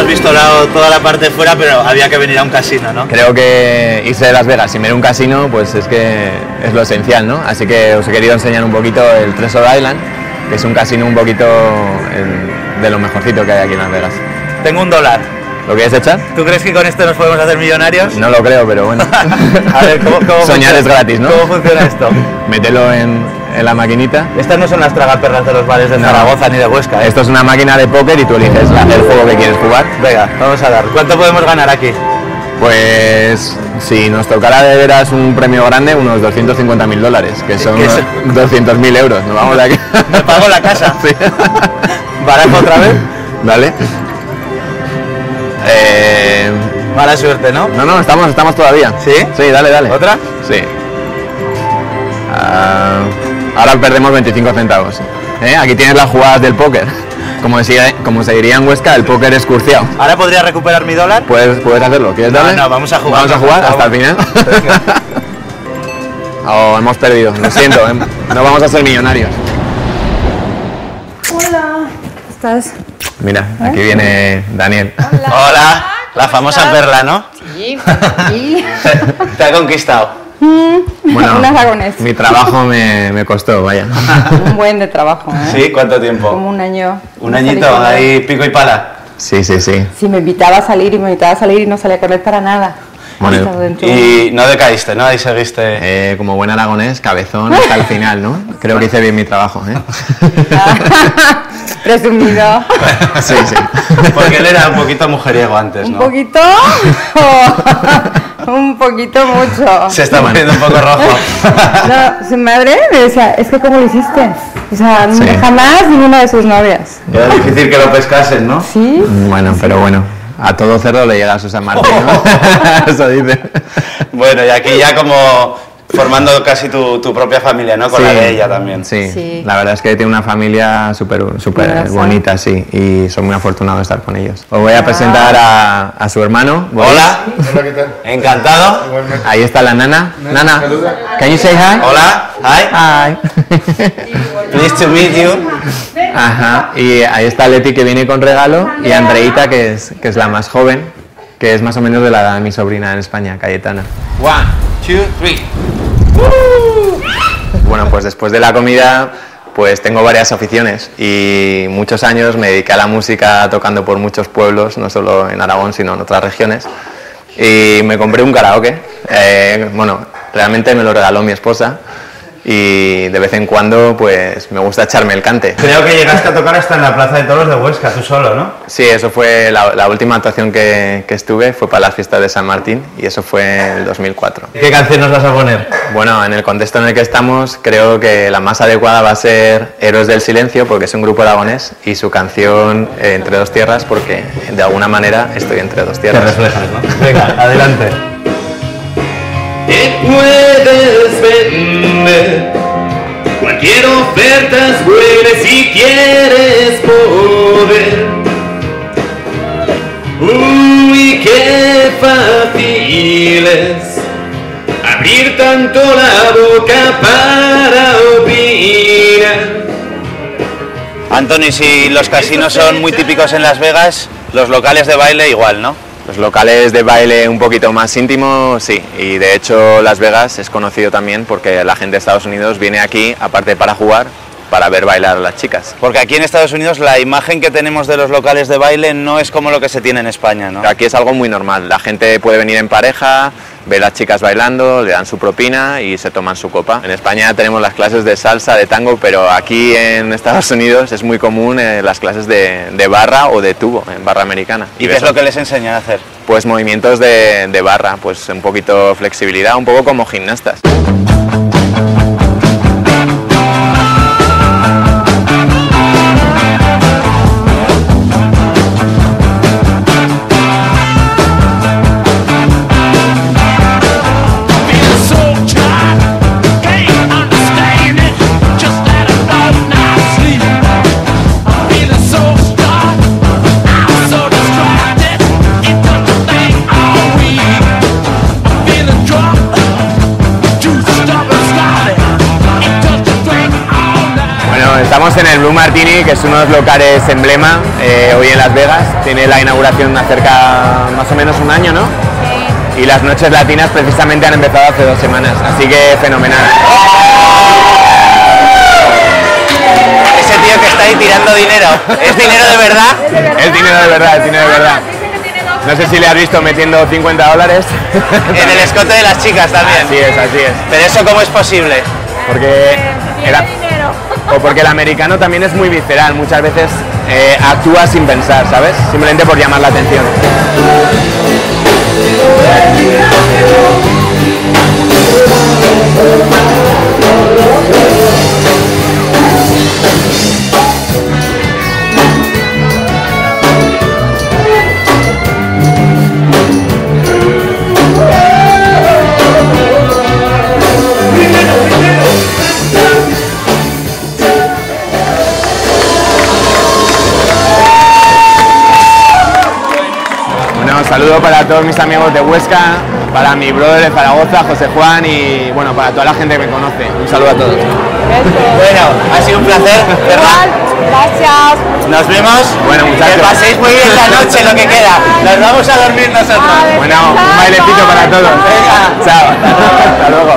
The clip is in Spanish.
visto toda la parte de fuera, pero había que venir a un casino, ¿no? Creo que irse de Las Vegas sin ver un casino, pues es que es lo esencial, ¿no? Así que os he querido enseñar un poquito el Treasure Island, que es un casino un poquito de lo mejorcito que hay aquí en Las Vegas. Tengo $1. ¿Lo quieres echar? ¿Tú crees que con esto nos podemos hacer millonarios? No lo creo, pero bueno. A ver, ¿cómo soñar es gratis, ¿no? ¿Cómo funciona esto? Mételo en la maquinita. Estas no son las tragaperras de los bares de Zaragoza ni de Huesca, ¿eh? Esto es una máquina de póker y tú eliges el juego que quieres jugar. Venga, vamos a dar. ¿Cuánto podemos ganar aquí? Pues si nos tocara de veras un premio grande, unos $250.000, que son 200.000 euros. Nos vamos de aquí. Me pago la casa. Sí. ¿Barajo otra vez? Vale. Mala suerte, ¿no? No, estamos todavía. ¿Sí? Sí, dale. ¿Otra? Sí. Ahora perdemos 25 centavos. Aquí tienes las jugadas del póker. Como se diría en Huesca, el póker es curciado. ¿Ahora podría recuperar mi $1? Puedes hacerlo. ¿Quieres darle? No, vamos a jugar. ¿Vamos a jugar hasta el final? Oh, hemos perdido, lo siento. No vamos a ser millonarios. Hola. ¿Estás? Mira, aquí viene Daniel. Hola. La famosa Perla, ¿no? Sí. Te ha conquistado. Bueno, un aragonés. mi trabajo me costó, vaya. Un buen de trabajo, ¿eh? ¿Sí? ¿Cuánto tiempo? Como un año. ¿Un añito? Ahí pico y pala. Sí. Sí, me invitaba a salir y no salía con él para nada. Bueno, y no decaíste, ¿no? Ahí seguiste. Como buen aragonés, cabezón hasta el final, ¿no? Creo que hice bien mi trabajo, ¿eh? Presumido. Sí. Porque él era un poquito mujeriego antes, ¿no? ¿Un poquito? Un poquito mucho. Se está poniendo un poco rojo. No, su madre me decía, es que ¿cómo lo hiciste? O sea, Sí. jamás ninguna de sus novias. Era difícil que lo pescasen, ¿no? ¿Sí? Bueno, pero bueno, a todo cerdo le llega a su San Martín, ¿no? Eso dice. Bueno, y aquí ya como formando casi tu propia familia, ¿no? Con la de ella también. Sí, la verdad es que tiene una familia súper bonita, sí, y soy muy afortunado de estar con ellos. Os voy a presentar a su hermano. Boris. Hola. Hola, ¿qué tal? Encantado. Ahí está la nana. Nana, can you say hi? Hola. Hi. Pleased to meet you. Ajá, y ahí está Leti, que viene con regalo, y Andreita, que es la más joven, que es más o menos de la edad de mi sobrina en España, Cayetana. 1, 2, 3. Bueno, pues después de la comida, pues tengo varias aficiones y muchos años me dediqué a la música tocando por muchos pueblos, no solo en Aragón, sino en otras regiones. Y me compré un karaoke, bueno, realmente me lo regaló mi esposa y de vez en cuando pues me gusta echarme el cante. Creo que llegaste a tocar hasta en la Plaza de Toros de Huesca, tú solo, ¿no? Sí, eso fue la última actuación que estuve, fue para las fiestas de San Martín y eso fue en el 2004. ¿Qué canción nos vas a poner? Bueno, en el contexto en el que estamos, creo que la más adecuada va a ser Héroes del Silencio, porque es un grupo aragonés, y su canción Entre dos tierras, porque de alguna manera estoy entre dos tierras. Te reflejas, ¿no? Venga, adelante. Te puedes vender, cualquier oferta es buena si quieres poder. Uy, qué fácil es abrir tanto la boca para opinar. Anthony, si los casinos son muy típicos en Las Vegas, los locales de baile igual, ¿no? Los locales de baile un poquito más íntimos, sí, y de hecho Las Vegas es conocido también porque la gente de Estados Unidos viene aquí, aparte para jugar, para ver bailar a las chicas. Porque aquí en Estados Unidos la imagen que tenemos de los locales de baile no es como lo que se tiene en España, ¿no? Aquí es algo muy normal, la gente puede venir en pareja, ve a las chicas bailando, le dan su propina y se toman su copa. En España tenemos las clases de salsa, de tango, pero aquí en Estados Unidos es muy común las clases de barra o de tubo, en barra americana. ¿Y qué es lo que les enseñan a hacer? Pues movimientos de barra, pues un poquito flexibilidad, un poco como gimnastas. Stop it. que es unos locales emblema hoy en Las Vegas. Tiene la inauguración acerca más o menos un año, ¿no? Sí. Y las noches latinas precisamente han empezado hace 2 semanas, así que fenomenal. Ese tío que está ahí tirando dinero, ¿es dinero de verdad? Es dinero de verdad, es dinero de verdad. No sé si le has visto metiendo $50. En el escote de las chicas también. Así es, así es. Pero eso, ¿cómo es posible? Porque o porque el americano también es muy visceral, muchas veces actúa sin pensar, ¿sabes? Simplemente por llamar la atención. Saludo para todos mis amigos de Huesca, para mi brother de Zaragoza, José Juan, y bueno, para toda la gente que me conoce. Un saludo a todos. Bueno, ha sido un placer, ¿verdad? Gracias. Nos vemos. Bueno, muchachos. Que paséis muy bien la noche, lo que queda. Nos vamos a dormir nosotros. Bueno, un bailecito para todos. Venga. Chao. Hasta luego.